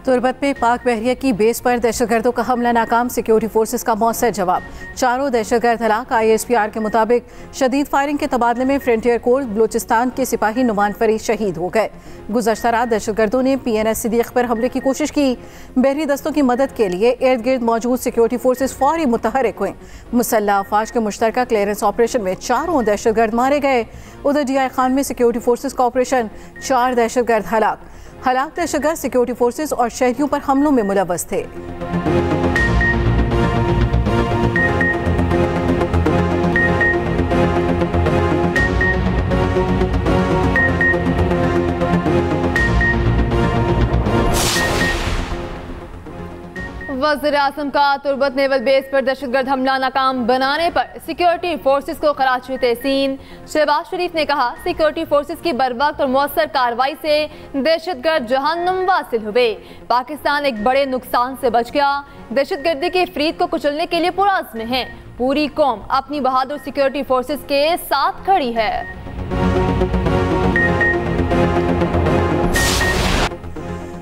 तुर्बत में पाक बहरिया की बेस पर दहशतगर्दों का हमला नाकाम, सिक्योरिटी फोर्सेस का मौसर जवाब। चारों दहशतगर्द हलाक। ISPR के मुताबिक शदीद फायरिंग के तबादले में फ्रंटियर कोर बलोचिस्तान के सिपाही नुमान फरीद शहीद हो गए। गुज़श्ता रात दहशतगर्दों ने PNS सिद्दीक पर हमले की कोशिश की। बहरी दस्तों की मदद के लिए इर्द गिर्द मौजूद सिक्योरिटी फोर्सेस फौरी मुतहरिक हुए। मुसल्लह अफवाज के मुश्तरका क्लियरेंस ऑपरेशन में चारों दहशतगर्द मारे गए। उधर DI खान में सिक्योरिटी फोर्सेस का ऑपरेशन, 4 दहशतगर्द हलाक दहशतगर्द सिक्योरिटी फोर्सेस और शहरियों पर हमलों में मुलव्वस थे। वज़ीर आज़म का तुर्बत नेवल बेस पर दहशतगर्द हमला नाकाम बनाने पर सिक्योरिटी फोर्सेस को खराज तहसीन। शहबाज शरीफ ने कहा, सिक्योरिटी फोर्सेस की बरवक्त और मौसर कार्रवाई से दहशतगर्द जहन्नुम वासिल हुए। पाकिस्तान एक बड़े नुकसान से बच गया। दहशतगर्दी के फरीद को कुचलने के लिए पुरअज़्म है। पूरी कौम अपनी बहादुर सिक्योरिटी फोर्सेस के साथ खड़ी है।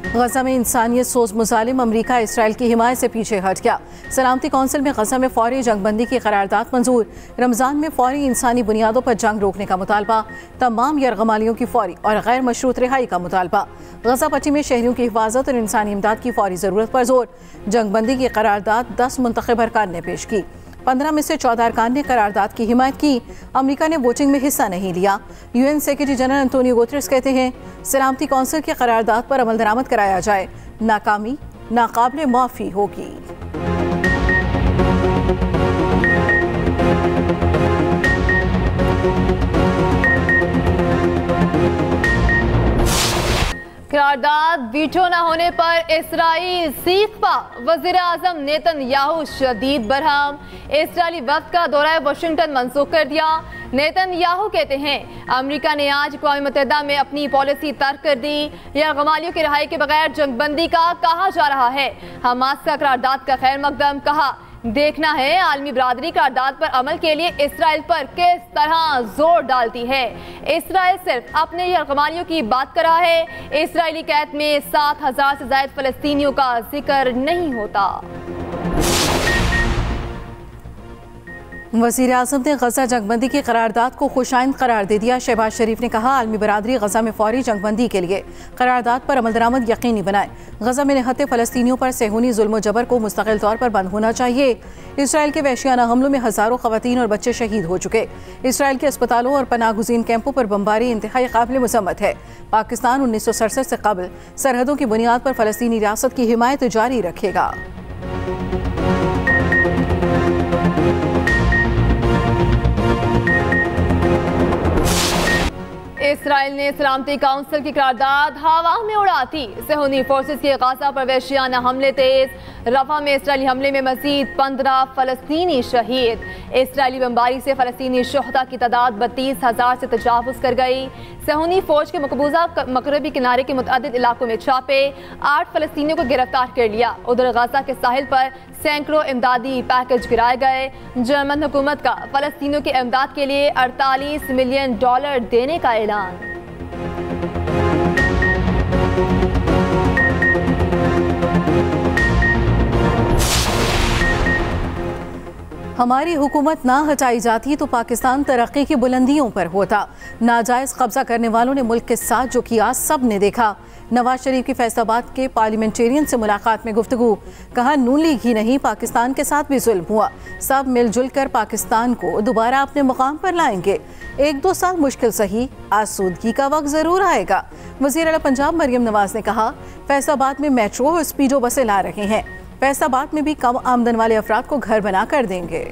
गजा में इंसानियत सोज मुजालिम अमरीका इसराइल की हिमायत से पीछे हट गया। सलामती कौंसिल में गजा में फौरी जंगबंदी की करारदाद मंजूर। रमजान में फौरी इंसानी बुनियादों पर जंग रोकने का मुतालबा। तमाम यरगमालियों की फौरी और गैर मशरूत रिहाई का मुतालबा। गजा पट्टी में शहरियों की हिफाजत और इंसानी इमदाद की फौरी ज़रूरत पर जोर। जंगबंदी की करारदाद 10 मुंतखब अरकान ने पेश की। 15 में से 14 अरकान ने करारदाद की हिमायत की। अमेरिका ने वोटिंग में हिस्सा नहीं लिया। UN secretary general Antonio Guterres कहते हैं, सलामती कौंसिल की करारदाद पर अमल दरामद कराया जाए। नाकामी नाकाबिले माफ़ी होगी। करारदाद वीटो न होने पर इसराइल सीख पा। वज़ीर आज़म नेतन्याहू शदीद बरहम। इसराइली वफ्द का दौरा वाशिंगटन मंसूख कर दिया। नेतन्याहू कहते हैं, अमेरिका ने आज अक़वाम मुत्तहिदा में अपनी पॉलिसी तर्क कर दी। यरगमालियों की रिहाई के बगैर जंगबंदी का कहा जा रहा है। हमास का करारदाद का खैर मकदम। कहा, देखना है आलमी बरादरी करारदाद पर अमल के लिए इसराइल पर किस तरह जोर डालती है। इसराइल सिर्फ अपने यरगमालियों की बात कर रहा है। इसराइली कैद में 7,000 से ज्यादा फलस्तीनियों का जिक्र नहीं होता। वज़ीर आज़म ने गजा जंगबंदी की करारदाद को खुशाइंद करार दे दिया। शहबाज शरीफ ने कहा, आलमी बरादरी गजा में फौरी जंगबंदी के लिए करारदाद पर अमल दरामद यकीनी बनाए। गजा में निहत्ते फ़लस्तीनियों पर सेहूनी जुल्म जबर को मुस्तकिल तौर पर बंद होना चाहिए। इसराइल के वहशियाना हमलों में हज़ारों ख़वातीन और बच्चे शहीद हो चुके। इसराइल के अस्पतालों और पनाहगुज़ीन कैंपों पर बमबारी इंतहाई काबिल मुसम्मत है। पाकिस्तान 1967 से कबल सरहदों की बुनियाद पर फ़लस्तीनी रियासत की हिमायत जारी रखेगा। इसराइल ने सलामती काउंसिल की करारदाद हवा में उड़ाती। सेहूनी फोर्सेस के गाजा पर वहशियाना हमले तेज। रफा में इसराइली हमले में मजीद 15 फलस्तीनी शहीद। इसराइली बमबारी से फलस्तीनी शुहदा की तादाद 32,000 से तजावुज़ कर गई। सेहूनी फौज के मकबूजा मगरबी किनारे के मुतअद्दिद इलाकों में छापे, 8 फलस्तीनियों को गिरफ्तार कर लिया। उधर गाजा के साहिल पर सैकड़ों इमदादी पैकेज गिराए गए। जर्मन हुकूमत का फलस्तीनियों की इमदाद के लिए $48 मिलियन देने का ऐलान। हमारी हुकूमत ना हटाई जाती तो पाकिस्तान तरक्की की बुलंदियों पर होता। नाजायज कब्जा करने वालों ने मुल्क के साथ जो किया सब ने देखा। नवाज शरीफ की फैसलाबाद के पार्लियामेंटेरियन से मुलाकात में गुफ्तगू। कहा, नून लीग ही नहीं पाकिस्तान के साथ भी जुल्म हुआ। सब मिलजुल कर पाकिस्तान को दोबारा अपने मुकाम पर लाएंगे। 1-2 साल मुश्किल सही, आसूदगी का वक्त जरूर आएगा। वज़ीर आला पंजाब मरियम नवाज ने कहा, फैसलाबाद में मेट्रो और स्पीडो बसें ला रहे हैं। फैसलाबाद में भी कम आमदन वाले अफराद को घर बना कर देंगे।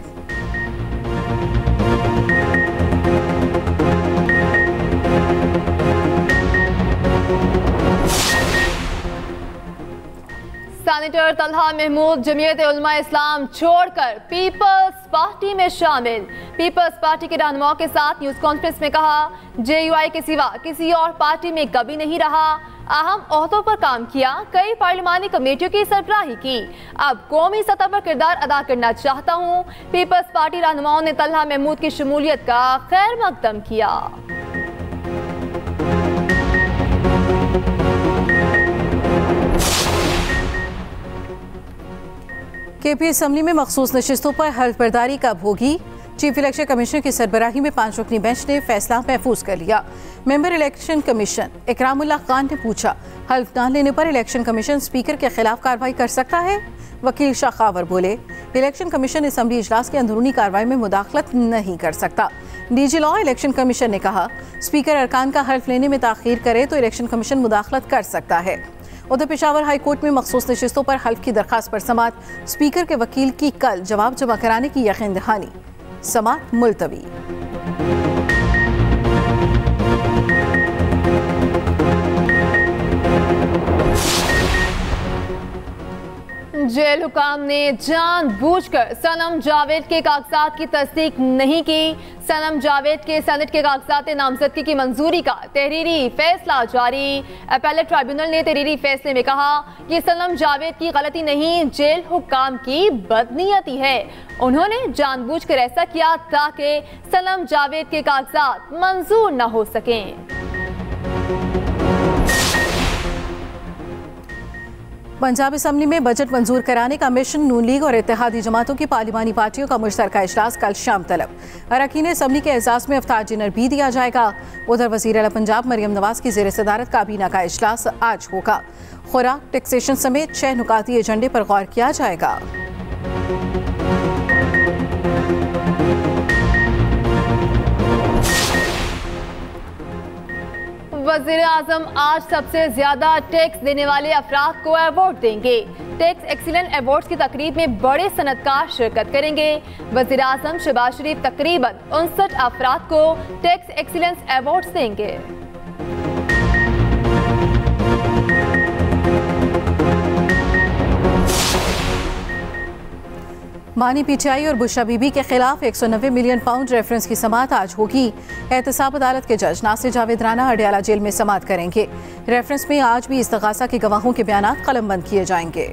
सेनेटर तलहा महमूद जमीयत उलमा इस्लाम छोड़कर पीपल्स पार्टी में शामिल। पीपल्स पार्टी के रहनुमाओं के साथ न्यूज कॉन्फ्रेंस में कहा, JUI के सिवा किसी और पार्टी में कभी नहीं रहा। अहम ओहदों पर काम किया, कई पार्लिमानी कमेटियों की सरबराही की। अब कौमी सतह पर किरदार अदा करना चाहता हूँ। पीपल्स पार्टी रहनुमाओं ने तलहा महमूद की शमूलियत का खैर मकदम किया। केपी असम्बली में मखसूस नशिस्तों पर हल्फ बर्दारी कब होगी? चीफ इलेक्शन कमिश्नर की सरबराही में 5 रुकनी बेंच ने फैसला महफूज कर लिया। Member election commission Ikramullah Khan ने पूछा, हल्फ न लेने पर इलेक्शन कमीशन स्पीकर के खिलाफ कार्रवाई कर सकता है? वकील शाह खावर बोले, इलेक्शन कमीशन असम्बली इजलास की अंदरूनी कार्रवाई में मुदाखलत नहीं कर सकता। डीजी लॉ इलेक्शन कमीशन ने कहा, स्पीकर अरकान का हल्फ लेने में ताखीर करे तो इलेक्शन कमीशन मुदाखलत कर सकता है। उधर पेशावर हाई कोर्ट में मखसूस नशिस्तों पर हल्फ की दरखास्त पर समाअत, स्पीकर के वकील की कल जवाब जमा कराने की यकीन दहानी, समाअत मुलतवी। जेल हुकाम ने जानबूझकर सनम जावेद के कागजात की तस्दीक नहीं की। सनम जावेद के सेनेट के कागजात नामजदगी की मंजूरी का तहरीरी फैसला जारी। अपीलेट ट्राइब्यूनल ने तहरीरी फैसले में कहा कि सनम जावेद की गलती नहीं, जेल हुकाम की बदनीयती है। उन्होंने जानबूझकर ऐसा किया ताकि सनम जावेद के कागजात मंजूर न हो सकें। पंजाब असम्बली में बजट मंजूर कराने का मिशन नून लीग और इत्तेहादी जमातों की पार्लिमानी पार्टियों का मुश्तरका इजलास कल शाम तलब। अरकान असम्बली के एजाज में अफ्तार डिनर भी दिया जाएगा। उधर वज़ीर आला पंजाब मरियम नवाज की ज़ेर सदारत काबीना का इजलास आज होगा। खुराक, टैक्सेशन समेत 6 नुकाती एजेंडे पर गौर किया जाएगा। वज़ीर आज़म आज सबसे ज्यादा टैक्स देने वाले अफराद को अवार्ड देंगे। टैक्स एक्सीलेंस अवार्ड्स की तकरीब में बड़े सनतकार शिरकत करेंगे। वज़ीर आज़म शहबाज शरीफ तकरीबन 59 अफराद को टैक्स एक्सीलेंस अवार्ड्स देंगे। मानी पीटीआई और बुशरा बीबी के खिलाफ 190 मिलियन पाउंड रेफरेंस की समाअत आज होगी। एहतसाब अदालत के जज नासिर जावेद राना अडयाला जेल में समाअत करेंगे। रेफरेंस में आज भी इस्तगासा के गवाहों के बयान कलमबंद किए जाएंगे।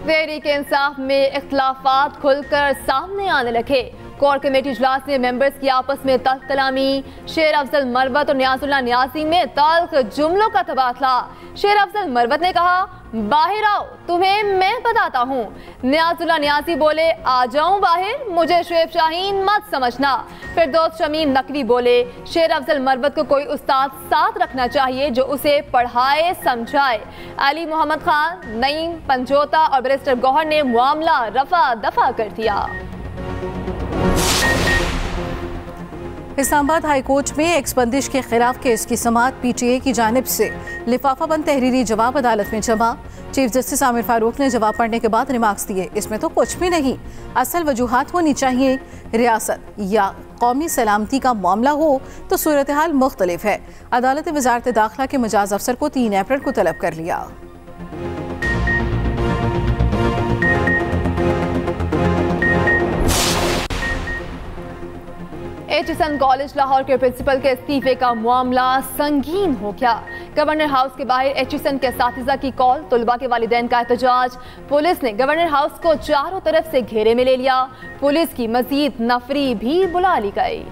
तहरीक इंसाफ में इख्तिलाफात खुलकर सामने आने लगे। कोर कमेटी इजलास में मेंबर्स की आपस में तल्ख कलामी। शेर अफजल मरवत और नियाजुल्लाह नियाजी में तल्ख जुमलों का तबादला। शेर अफजल मरवत ने कहा, बाहर आओ, तुम्हें मैं बताता हूँ। नियाजुल्लाह नियाजी बोले, आ जाऊं बाहर, मुझे शुएब शाहीन मत समझना। फिरदौस शमीम नकवी बोले, शेर अफजल मरवत को कोई उस्ताद साथ रखना चाहिए जो उसे पढ़ाए समझाए। अली मोहम्मद खान, नईम पंजोता और बैरिस्टर गौहर ने मामला रफा दफा कर दिया। इस्लामाबाद हाई कोर्ट में एक्स बंदिश के खिलाफ केस की समाअत पीटीए की जानिब से लिफाफा बंद तहरीरी जवाब अदालत में जमा। चीफ जस्टिस आमिर फारूक ने जवाब पढ़ने के बाद रिमार्क्स दिए, इसमें तो कुछ भी नहीं, असल वजूहात होनी चाहिए। रियासत या कौमी सलामती का मामला हो तो सूरत हाल मुख्तलिफ है। अदालत ने वजारत दाखिला के मजाज अफसर को 3 अप्रैल को तलब कर लिया। एचिसन कॉलेज लाहौर के प्रिंसिपल के इस्तीफे का मामला संगीन हो गया। गवर्नर हाउस के बाहर एचिसन के असातिज़ा की कॉल, तुलबा के वालिदैन का एहतजाज। पुलिस ने गवर्नर हाउस को चारों तरफ से घेरे में ले लिया। पुलिस की मजीद नफरी भी बुला ली गई।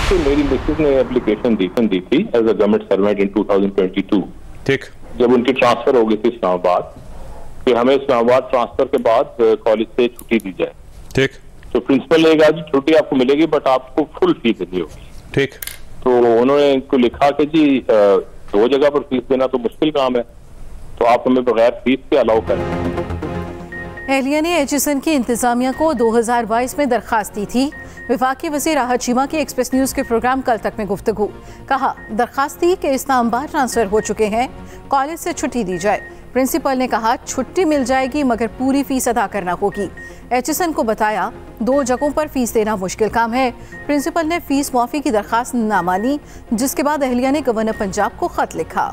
तो मेरी मिसेज ने एप्लीकेशन दी थी एज अ गवर्नमेंट सर्वेंट इन 2022। ठीक, जब उनकी ट्रांसफर हो गई थी इस्लामाबाद, कि हमें इस्लामाबाद ट्रांसफर के बाद कॉलेज से छुट्टी दी जाए। ठीक, तो प्रिंसिपल ने कहा जी छुट्टी आपको मिलेगी बट आपको फुल फीस देनी होगी। ठीक, तो उन्होंने इनको लिखा कि जी 2 जगह पर फीस देना तो मुश्किल काम है, तो आप हमें बगैर फीस के अलाउ करें। एहलिया ने एचिसन की इंतजामिया को 2022 में दरखास्त दी थी। वफाकी वज़ीर राहत चीमा की एक्सप्रेस न्यूज़ के प्रोग्राम कल तक में गुफ्तगू। कहा, दरखास्त दी कि इस्लामाबाद ट्रांसफर हो चुके हैं, कॉलेज से छुट्टी दी जाए। प्रिंसिपल ने कहा, छुट्टी मिल जाएगी मगर पूरी फीस अदा करना होगी। एचिसन को बताया 2 जगहों पर फीस देना मुश्किल काम है। प्रिंसिपल ने फीस माफी की दरखास्त ना मानी, जिसके बाद एहलिया ने गवर्नर पंजाब को खत लिखा।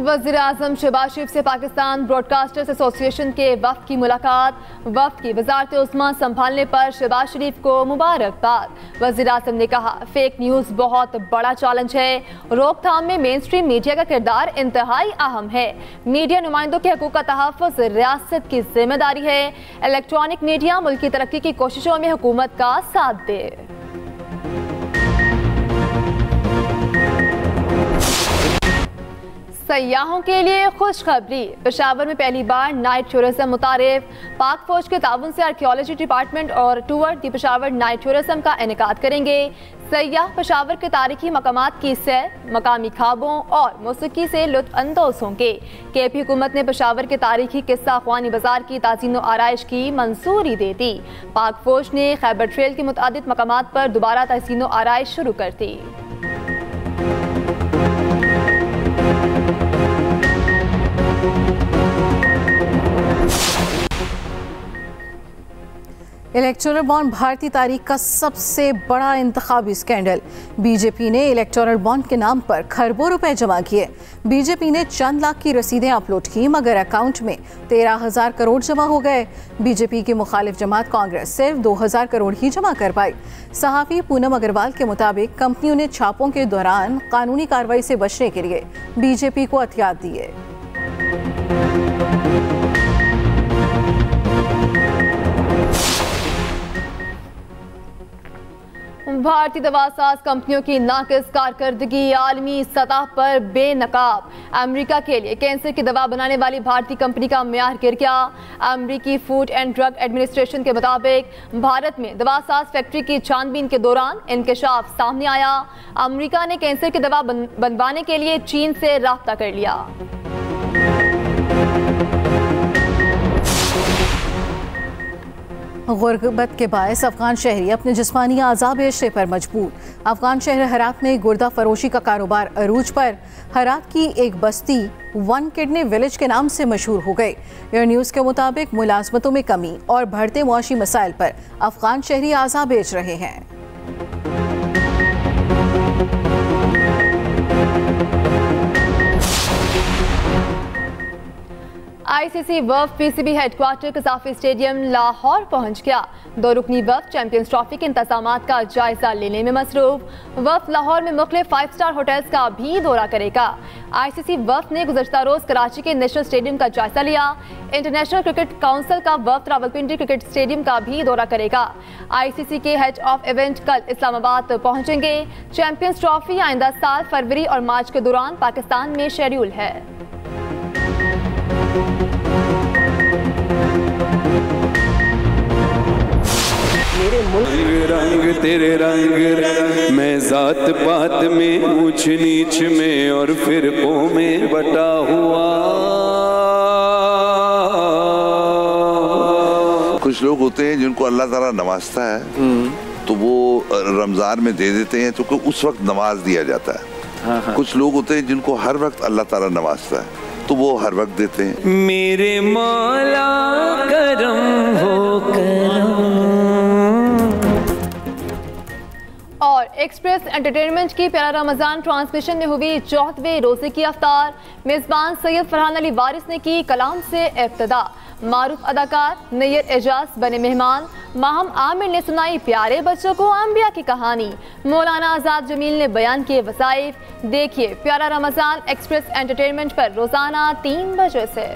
वज़ीर आज़म शहबाज शरीफ से पाकिस्तान ब्रॉडकास्टर्स एसोसिएशन के वफ़द की मुलाकात। वफ़द की वज़ारत उस्मा संभालने पर शहबाज शरीफ को मुबारकबाद। वज़ीर आज़म ने कहा, फेक न्यूज़ बहुत बड़ा चैलेंज है। रोकथाम में मेन स्ट्रीम मीडिया का किरदार इंतहाई अहम है। मीडिया नुमाइंदों के हकूक़ का तहफ़्फ़ुज़ रियासत की जिम्मेदारी है। इलेक्ट्रॉनिक मीडिया मुल्क की तरक्की की कोशिशों में हुकूमत का साथ दे। सयाहों के लिए खुशखबरी। पेशावर में पहली बार नाइट टूरिज्म मुतारिफ। पाक फौज के ताउन से आर्कियोलॉजी डिपार्टमेंट और टूर दी पेशावर नाइट टूरिज्म का इनेकाद करेंगे। सयाह पेशावर के तारीखी मकामात की सैर, मकामी खाबों और मौसीकी से लुत्फ अंदोज होंगे। केपी हुकूमत ने पेशावर के तारीखी किस्सा ख्वानी बाजार की ताज़ीनो आराइश की मंजूरी दे दी। पाक फौज ने खैबर ट्रेल के मुतादिद मकामात पर दोबारा ताज़ीनो आराइश शुरू कर दी। इलेक्टोरल बॉन्ड भारतीय तारीख का सबसे बड़ा इंतखाबी स्कैंडल। बीजेपी ने इलेक्टोरल बॉन्ड के नाम पर खरबों रुपए जमा किए। बीजेपी ने चंद लाख की रसीदें अपलोड की, मगर अकाउंट में 13,000 करोड़ जमा हो गए। बीजेपी की मुखालिफ जमात कांग्रेस सिर्फ 2,000 करोड़ ही जमा कर पाई। सहाफ़ी पूनम अग्रवाल के मुताबिक कंपनियों ने छापों के दौरान कानूनी कार्रवाई से बचने के लिए बीजेपी को एहतियात दिए। भारतीय दवासाज कंपनियों की नाकिस कारकर्दगी आलमी सतह पर बेनकाब। अमेरिका के लिए कैंसर की दवा बनाने वाली भारतीय कंपनी का म्यार गिर गया। अमेरिकी फूड एंड ड्रग एडमिनिस्ट्रेशन के मुताबिक भारत में दवासाज फैक्ट्री की छानबीन के दौरान इंकशाफ सामने आया। अमेरिका ने कैंसर की दवा बनवाने के लिए चीन से राब्ता कर लिया। गुर्बत के बायस अफगान शहरी अपने जिस्मानी आज़ा बेचने पर मजबूर। अफगान शहर हेरात में गुर्दा फरोशी का कारोबार अरूज पर। हेरात की एक बस्ती वन किडनी विलेज के नाम से मशहूर हो गई। एयर न्यूज़ के मुताबिक मुलाजमतों में कमी और बढ़ते मुआशी मसाइल पर अफगान शहरी आज़ा बेच रहे हैं। आईसीसी वफ़द PCB headquarter Gaddafi stadium Lahore पहुंच गया। 2 रुकनी वफ़द चैंपियंस ट्रॉफी के इंतजामात का जायजा लेने में मसरूफ। वफ़द लाहौर में मुख्तलिफ 5 स्टार होटल्स का भी दौरा करेगा। आईसीसी वफ़द ने गुज़श्ता रोज़ कराची के नेशनल स्टेडियम का जायजा लिया। इंटरनेशनल क्रिकेट काउंसिल का वफ़द रावलपिंडी क्रिकेट स्टेडियम का भी दौरा करेगा। आईसीसी के हेड ऑफ इवेंट कल इस्लामाबाद पहुंचेंगे। चैंपियंस ट्रॉफी आइंदा साल फरवरी और मार्च के दौरान पाकिस्तान में शेड्यूल है। रंग तेरे रंग मैं जात पात में ऊंच नीच में और फिरकों में बटा हुआ। कुछ लोग होते हैं जिनको अल्लाह ताला नवाजता है तो वो रमजान में दे देते हैं तो उस वक्त नमाज दिया जाता है। कुछ लोग होते हैं जिनको हर वक्त अल्लाह ताला नवाजता है तो वो हर वक्त देते हैं। मेरे मौला करम हो करम। और एक्सप्रेस एंटरटेनमेंट की प्यारा रमजान ट्रांसमिशन में हुई 4वें रोजे की अफ्तार। मेजबान सैयद फरहान अली वारिस ने की कलाम से इब्तिदा। मारूफ अदाकार नैयर एजाज बने मेहमान। माहम आमिर ने सुनाई प्यारे बच्चों को अंबिया की कहानी। मौलाना आजाद जमील ने बयान किए वसाइफ। देखिए प्यारा रमजान एक्सप्रेस एंटरटेनमेंट पर रोजाना 3 बजे से।